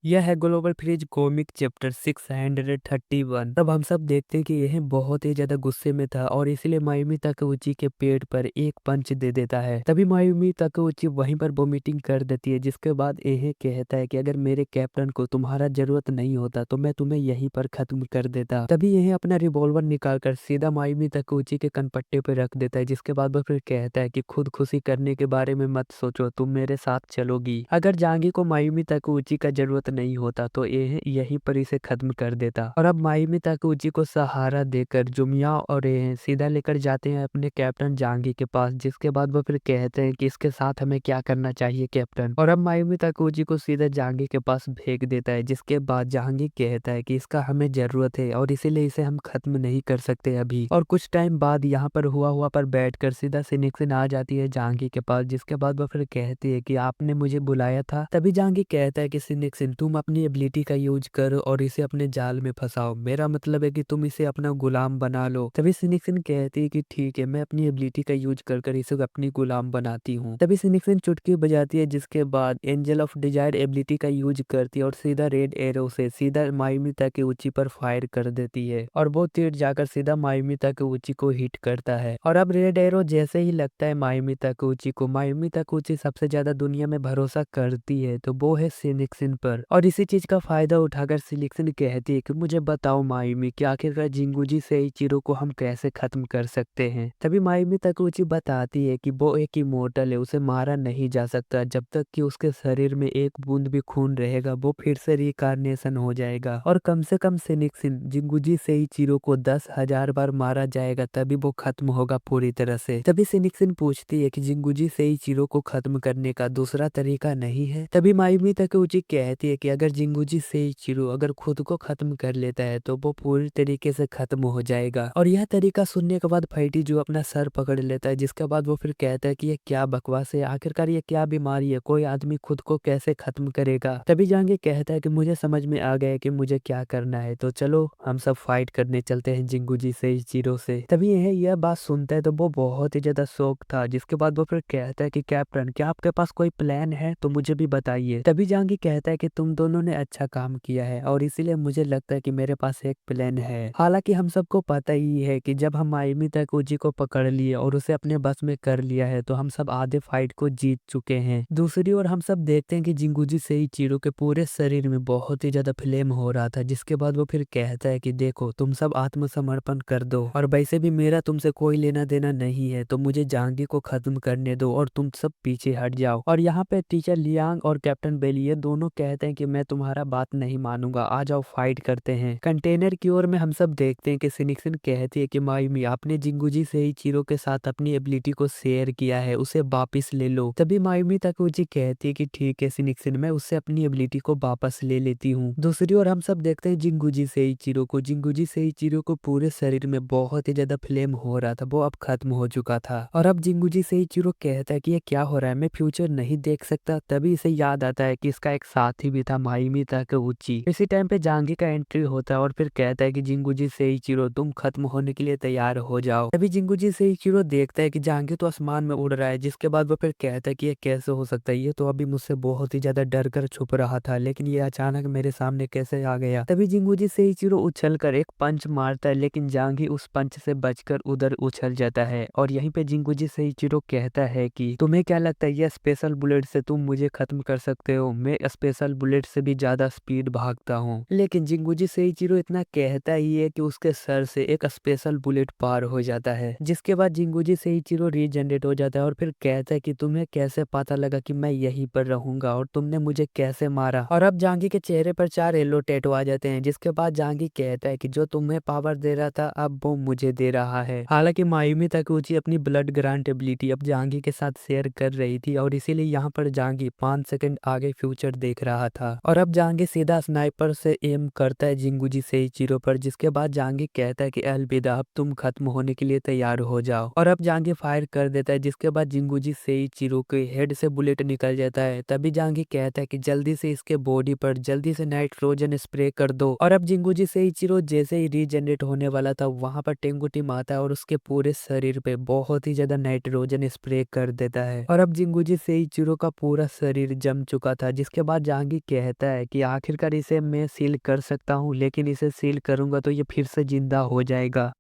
यह है global freeze comic chapter 631। तब हम सब देखते हैं कि यह बहुत ही ज्यादा गुस्से में था और इसलिए मायूमी ताकेउची के पेट पर एक पंच दे देता है। तभी मायूमी ताकेउची वहीं पर वोमिटिंग कर देती है, जिसके बाद यह कहता है कि अगर मेरे कैप्टन को तुम्हारा जरूरत नहीं होता तो मैं तुम्हें यहीं पर खत्म कर देता। तभी यह अपना रिवॉल्वर निकालकर सीधा मायूमी ताकेउची के कनपट्टे पर रख देता है, जिसके बाद वो फिर कहता है कि खुद खुशी करने के बारे में मत सोचो, तुम मेरे साथ चलोगी। अगर जांगी को मायूमी ताकेउची का जरूरत नहीं होता तो यह यहीं पर इसे खत्म कर देता। और अब मायूमी ताकेउची को सहारा देकर जुमिया और यह सीधा लेकर जाते हैं अपने कैप्टन जांगी के पास, जिसके बाद वो फिर कहते हैं कि इसके साथ हमें क्या करना चाहिए कैप्टन। और अब मायूमी ताकेउची को सीधा जांगी के पास फेंक देता है, जिसके बाद जांगी कहता है कि इसका हमें जरूरत है और इसीलिए इसे हम खत्म नहीं कर सकते अभी। और कुछ टाइम बाद यहाँ पर हुआ पर बैठकर सीधा सिनिक्सिन आ जाती है जांगी के पास, जिसके बाद वो फिर कहती है कि आपने मुझे बुलाया था। तभी जांगी कहता है कि सिनिक्सिन तुम अपनी एबिलिटी का यूज करो और इसे अपने जाल में फंसाओ, मेरा मतलब है कि तुम इसे अपना गुलाम बना लो। तभी सिनिक्सिन कहती है कि ठीक है, मैं अपनी एबिलिटी का यूज कर इसे अपनी गुलाम बनाती हूँ। तभी सिनिक्सिन चुटकी बजाती है, जिसके बाद एंजल ऑफ डिजायर एबिलिटी का यूज करती है और सीधा रेड एरो से सीधा मायूमी ताकेउची पर फायर कर देती है और वो तीर जाकर सीधा मायूमी ताकेउची को हिट करता है। और अब रेड एरो जैसे ही लगता है मायूमी ताकेउची सबसे ज्यादा दुनिया में भरोसा करती है तो वो है सिनिक्सिन पर। और इसी चीज का फायदा उठाकर सिनिक्सिन कहती है कि मुझे बताओ मायूमी कि आखिरकार जिंगूजी सेइचिरो को हम कैसे खत्म कर सकते हैं। तभी मायूमी ताकेउची बताती है कि वो एक इमोर्टल है, उसे मारा नहीं जा सकता, जब तक कि उसके शरीर में एक बूंद भी खून रहेगा वो फिर से रिकार्नेशन हो जाएगा। और कम से कम सिनिक्सिन जिंगूजी सेइचिरो को 10,000 बार मारा जाएगा तभी वो खत्म होगा पूरी तरह से। तभी सिनिक्सिन पूछती है कि जिंगूजी सेइचिरो को खत्म करने का दूसरा तरीका नहीं है। तभी मायूमी ताकेउची कहती है कि अगर जिंगूजी सेइचिरो अगर खुद को खत्म कर लेता है तो वो पूरी तरीके से खत्म हो जाएगा। और यह तरीका सुनने के बाद फाइटीजू अपना सर पकड़ लेता है, जिसके बाद वो फिर कहता है कि ये क्या बकवास है, आखिरकार ये क्या बीमारी है, कोई आदमी खुद को कैसे खत्म करेगा। तभी जांगी कहता है कि मुझे समझ में आ गया है कि मुझे क्या करना है, तो चलो हम सब फाइट करने चलते हैं जिंगूजी सेइचिरो से। तभी यह बात सुनता है तो वो बहुत ही ज्यादा शौक था, जिसके बाद वो फिर कहता है कि कैप्टन क्या आपके पास कोई प्लान है तो मुझे भी बताइए। तभी जांगी कहता है कि तुम दोनों ने अच्छा काम किया है और इसीलिए मुझे लगता है कि मेरे पास एक प्लान है। हालांकि हम सबको पता ही है कि जब हम मायूमी ताकेउची को पकड़ लिए और उसे अपने बस में कर लिया है तो हम सब आधे फाइट को जीत चुके हैं। दूसरी ओर हम सब देखते हैं कि जिंगूजी सेइचिरो के पूरे शरीर में बहुत ही ज्यादा फ्लेम हो रहा था, जिसके बाद वो फिर कहता है कि देखो तुम सब आत्मसमर्पण कर दो और वैसे भी मेरा तुमसे कोई लेना देना नहीं है, तो मुझे जांगी को खत्म करने दो और तुम सब पीछे हट जाओ। और यहाँ पे टीचर लियांग और कैप्टन बेली ये दोनों कहते हैं कि मैं तुम्हारा बात नहीं मानूंगा, आ जाओ फाइट करते हैं। कंटेनर की ओर में हम सब देखते हैं कि सिनिक्सिन कहती है कि मायूमी आपने जिंगूजी सेइचिरो के साथ अपनी एबिलिटी को शेयर किया है, उसे वापस ले लो। तभी मायूमी ताकेउची कहती है कि ठीक है सिनिक्सिन, मैं उससे अपनी एबिलिटी को वापस ले लेती हूँ। दूसरी ओर हम सब देखते हैं जिंगूजी सेइचिरो को पूरे शरीर में बहुत ही ज्यादा फ्लेम हो रहा था, वो अब खत्म हो चुका था। और अब जिंगूजी सेइचिरो कहता है कि ये क्या हो रहा है, मैं फ्यूचर नहीं देख सकता। तभी इसे याद आता है कि इसका एक साथी भी था मायूमी ताकेउची। इसी टाइम पे जांगी का एंट्री होता है और फिर कहता है कि जिंगूजी सेइचिरो तुम खत्म होने के लिए तैयार हो जाओ। तभी जिंगूजी सेइचिरो देखता है कि जांगी तो आसमान में उड़ रहा है, जिसके बाद वो फिर कहता है कि ये कैसे हो सकता है, ये तो अभी मुझसे बहुत ही ज्यादा डर कर छुप रहा था, लेकिन ये अचानक मेरे सामने कैसे आ गया। तभी जिंगूजी सेइचिरो उछल कर एक पंच मारता है, लेकिन जांगी उस पंच से बचकर उधर उछल जाता है। और यहीं पे जिंगूजी सेइचिरो कहता है कि तुम्हें क्या लगता है ये स्पेशल बुलेट से तुम मुझे खत्म कर सकते हो, मैं स्पेशल बुलेट से भी ज्यादा स्पीड भागता हूँ। लेकिन जिंगूजी सेइचिरो इतना कहता ही है कि उसके सर से एक स्पेशल बुलेट पार हो जाता है, जिसके बाद जिंगूजी सेइचिरो रीजनरेट हो जाता है और फिर कहता है कि तुम्हें कैसे पता लगा कि मैं यहीं पर रहूंगा और तुमने मुझे कैसे मारा। और अब जांगी के चेहरे पर 4 येलो टैटू आ जाते हैं, जिसके बाद जांगी कहता है कि जो तुम्हें पावर दे रहा था अब वो मुझे दे रहा है। हालांकि मायूमी ताकेउची अपनी ब्लड ग्रांट एबिलिटी अब जांगी के साथ शेयर कर रही थी और इसीलिए यहाँ पर जांगी 5 सेकंड आगे फ्यूचर देख रहा था। और अब जांगी सीधा स्नाइपर से एम करता है जिंगूजी सेइचिरो पर, जिसके बाद जांगी कहता है कि अलविदा, अब तुम खत्म होने के लिए तैयार हो जाओ। और अब जांगी फायर कर देता है, जिसके बाद जिंगूजी सेइचिरो के हेड से बुलेट निकल जाता है। तभी जांगी कहता है कि जल्दी से इसके बॉडी पर जल्दी से नाइट्रोजन स्प्रे कर दो। और अब जिंगूजी सेइचिरो जैसे ही रीजनरेट होने वाला था वहां पर टेंगुटिम आता है और उसके पूरे शरीर पे बहुत ही ज्यादा नाइट्रोजन स्प्रे कर देता है। और अब जिंगूजी सेइचिरो का पूरा शरीर जम चुका था, जिसके बाद जांगी कहता है कि आखिरकार इसे मैं सील कर सकता हूँ, लेकिन इसे सील करूँगा तो ये फिर से ज़िंदा हो जाएगा।